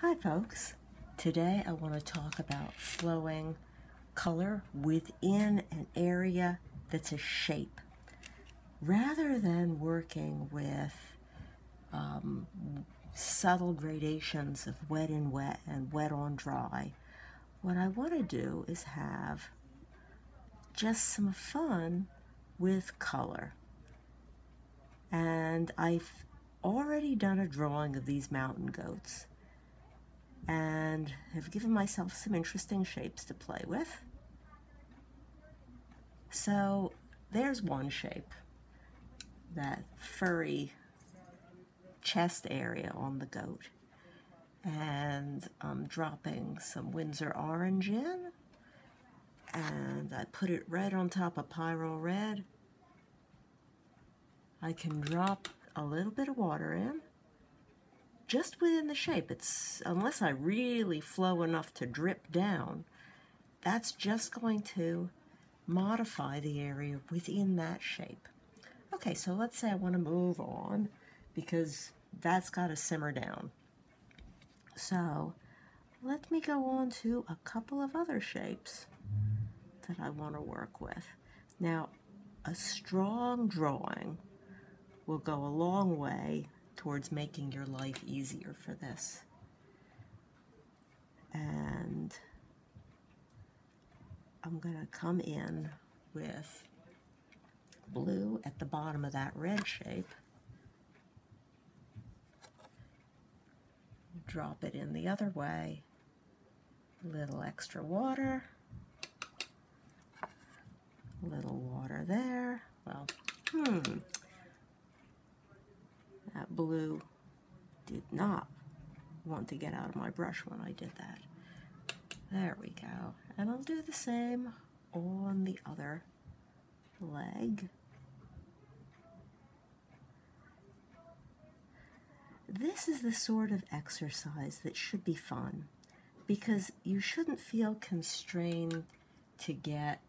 Hi folks, today I want to talk about flowing color within an area that's a shape. Rather than working with subtle gradations of wet and wet and wet on dry, what I want to do is have just some fun with color. And I've already done a drawing of these mountain goats and have given myself some interesting shapes to play with. So there's one shape, that furry chest area on the goat. And I'm dropping some Winsor orange in, and I put it red on top of Pyro red. I can drop a little bit of water in, just within the shape. It's, unless I really flow enough to drip down, that's just going to modify the area within that shape. Okay, so let's say I want to move on because that's got to simmer down. So let me go on to a couple of other shapes that I want to work with. Now, a strong drawing will go a long way towards making your life easier for this. And I'm going to come in with blue at the bottom of that red shape. Drop it in the other way. A little extra water. A little water there. Well, that blue did not want to get out of my brush when I did that. There we go. And I'll do the same on the other leg. This is the sort of exercise that should be fun, because you shouldn't feel constrained to get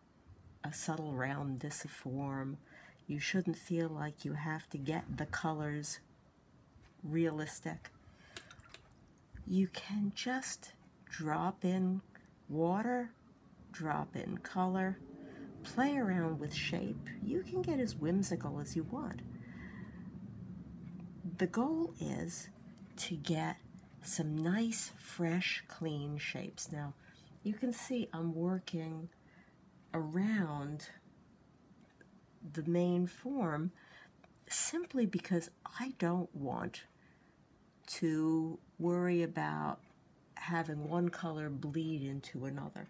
a subtle roundness of form. You shouldn't feel like you have to get the colors realistic. You can just drop in water, drop in color, play around with shape. You can get as whimsical as you want. The goal is to get some nice, fresh, clean shapes. Now, you can see I'm working around the main form simply because I don't want to worry about having one color bleed into another,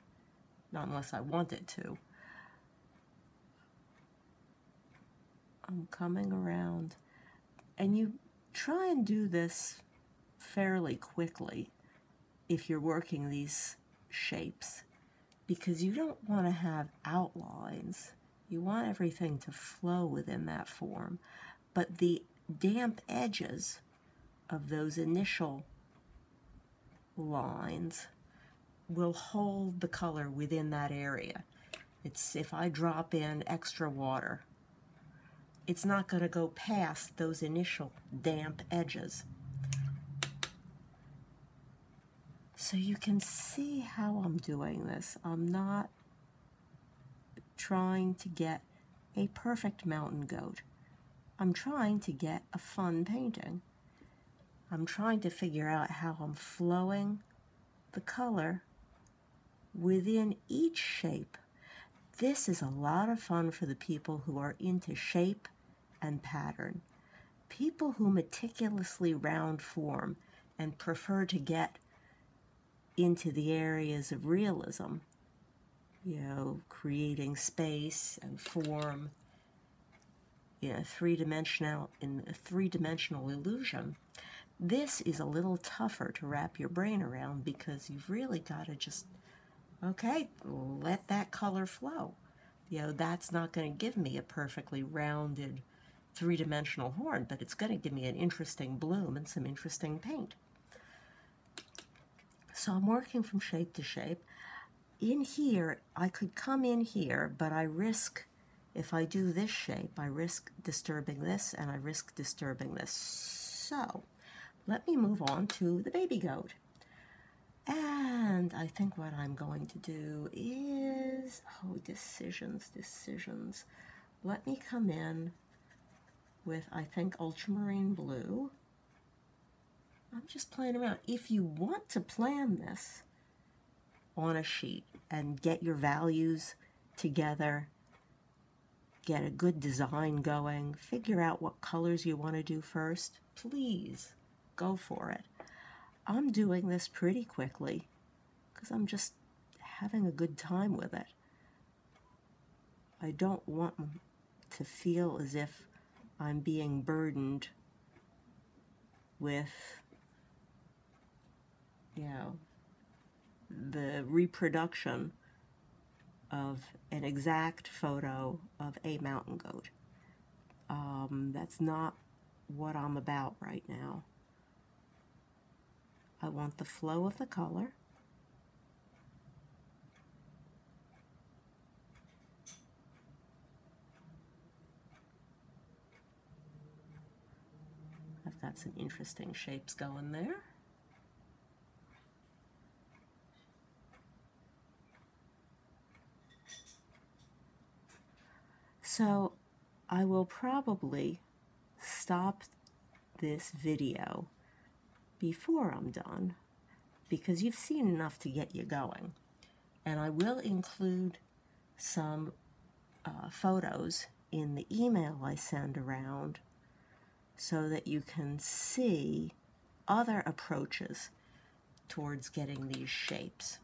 not unless I want it to. I'm coming around, and you try and do this fairly quickly if you're working these shapes, because you don't want to have outlines. You want everything to flow within that form, but the damp edges of those initial lines will hold the color within that area. It's, if I drop in extra water, it's not going to go past those initial damp edges. So you can see how I'm doing this. I'm not trying to get a perfect mountain goat. I'm trying to get a fun painting. I'm trying to figure out how I'm flowing the color within each shape. This is a lot of fun for the people who are into shape and pattern. People who meticulously round form and prefer to get into the areas of realism, you know, creating space and form in a three-dimensional illusion. This is a little tougher to wrap your brain around, because you've really got to just, okay, let that color flow. You know, that's not going to give me a perfectly rounded three-dimensional horn, but it's going to give me an interesting bloom and some interesting paint. So I'm working from shape to shape. In here, I could come in here, but I risk, if I do this shape, I risk disturbing this, and I risk disturbing this. So let me move on to the baby goat. And I think what I'm going to do is, oh, decisions. Let me come in with, I think, ultramarine blue. I'm just playing around. If you want to plan this on a sheet and get your values together, get a good design going, figure out what colors you want to do first, please go for it. I'm doing this pretty quickly because I'm just having a good time with it. I don't want to feel as if I'm being burdened with, you know, the reproduction of an exact photo of a mountain goat. That's not what I'm about right now. I want the flow of the color. I've got some interesting shapes going there. So I will probably stop this video before I'm done because you've seen enough to get you going. And I will include some photos in the email I send around so that you can see other approaches towards getting these shapes.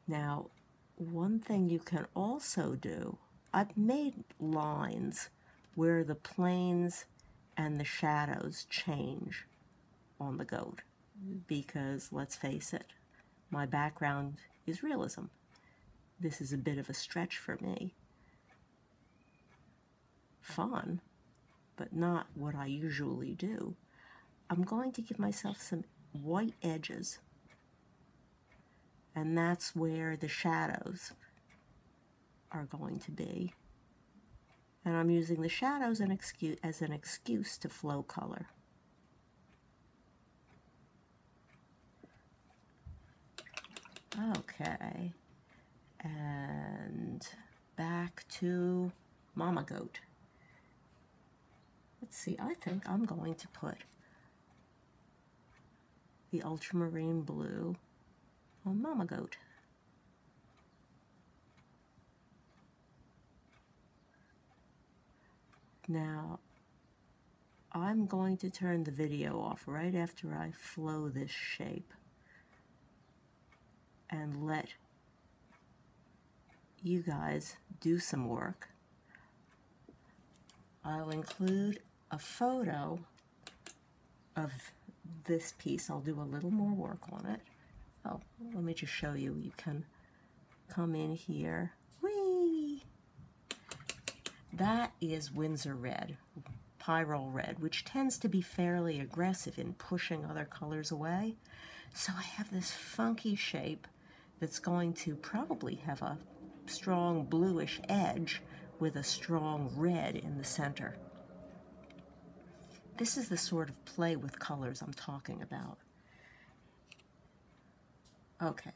Now, one thing you can also do, I've made lines where the planes and the shadows change on the goat because, let's face it, my background is realism. This is a bit of a stretch for me. Fun, but not what I usually do. I'm going to give myself some white edges, and that's where the shadows are going to be. And I'm using the shadows as an excuse to flow color. Okay, and back to Mama Goat. Let's see, I think I'm going to put the ultramarine blue on Mama Goat. Now, I'm going to turn the video off right after I flow this shape and let you guys do some work. I'll include a photo of this piece. I'll do a little more work on it. Oh, let me just show you. You can come in here. Whee! That is Winsor red, pyrrole red, which tends to be fairly aggressive in pushing other colors away. So I have this funky shape that's going to probably have a strong bluish edge with a strong red in the center. This is the sort of play with colors I'm talking about. Okay,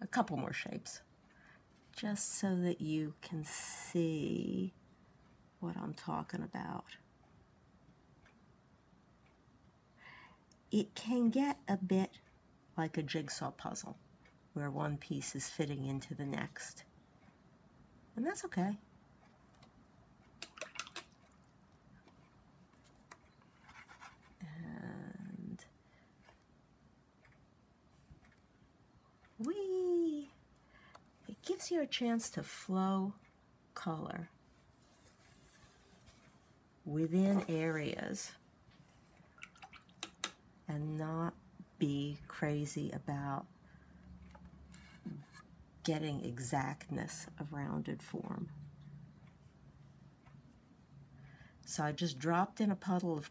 a couple more shapes, just so that you can see what I'm talking about. It can get a bit like a jigsaw puzzle, where one piece is fitting into the next, and that's okay. And whee! It gives you a chance to flow color within areas and not be crazy about getting exactness of rounded form. So I just dropped in a puddle of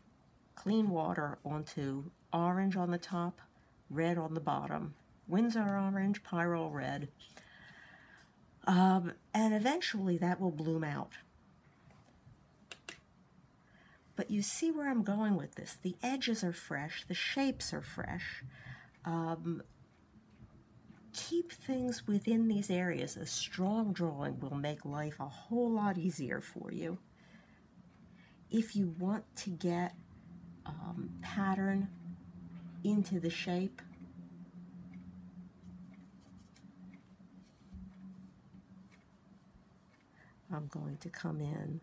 clean water onto orange on the top, red on the bottom, Winsor orange, pyrrole red, and eventually that will bloom out. But you see where I'm going with this. The edges are fresh, the shapes are fresh. Keep things within these areas. A strong drawing will make life a whole lot easier for you. If you want to get pattern into the shape, I'm going to come in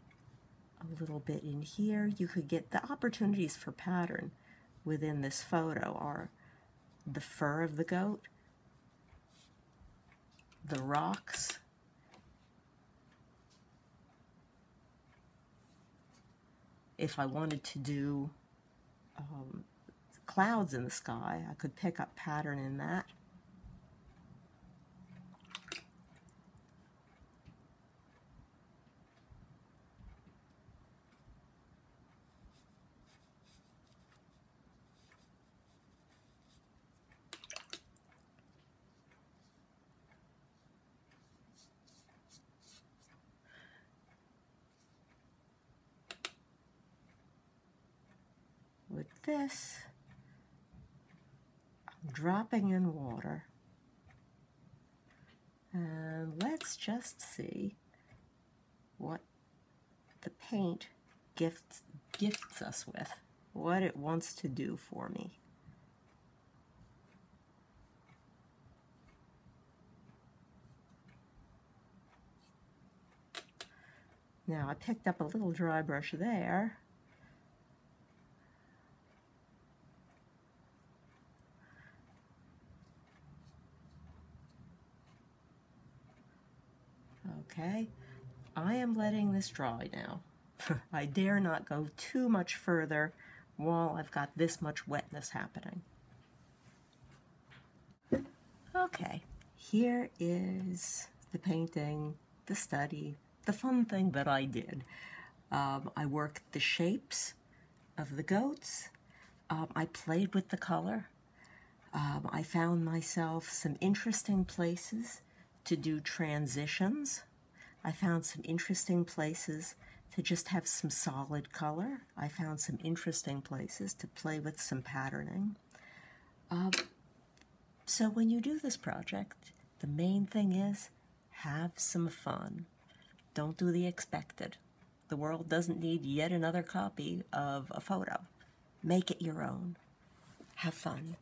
a little bit in here. You could get the opportunities for pattern within this photo are the fur of the goat, the rocks, if I wanted to do clouds in the sky, I could pick up pattern in that. With this, I'm dropping in water, and let's just see what the paint gifts us with, what it wants to do for me. Now I picked up a little dry brush there. Okay, I am letting this dry now. I dare not go too much further while I've got this much wetness happening. Okay, here is the painting, the study, the fun thing that I did. I worked the shapes of the goats. I played with the color. I found myself some interesting places to do transitions. I found some interesting places to just have some solid color. I found some interesting places to play with some patterning. So when you do this project, the main thing is have some fun. Don't do the expected. The world doesn't need yet another copy of a photo. Make it your own. Have fun.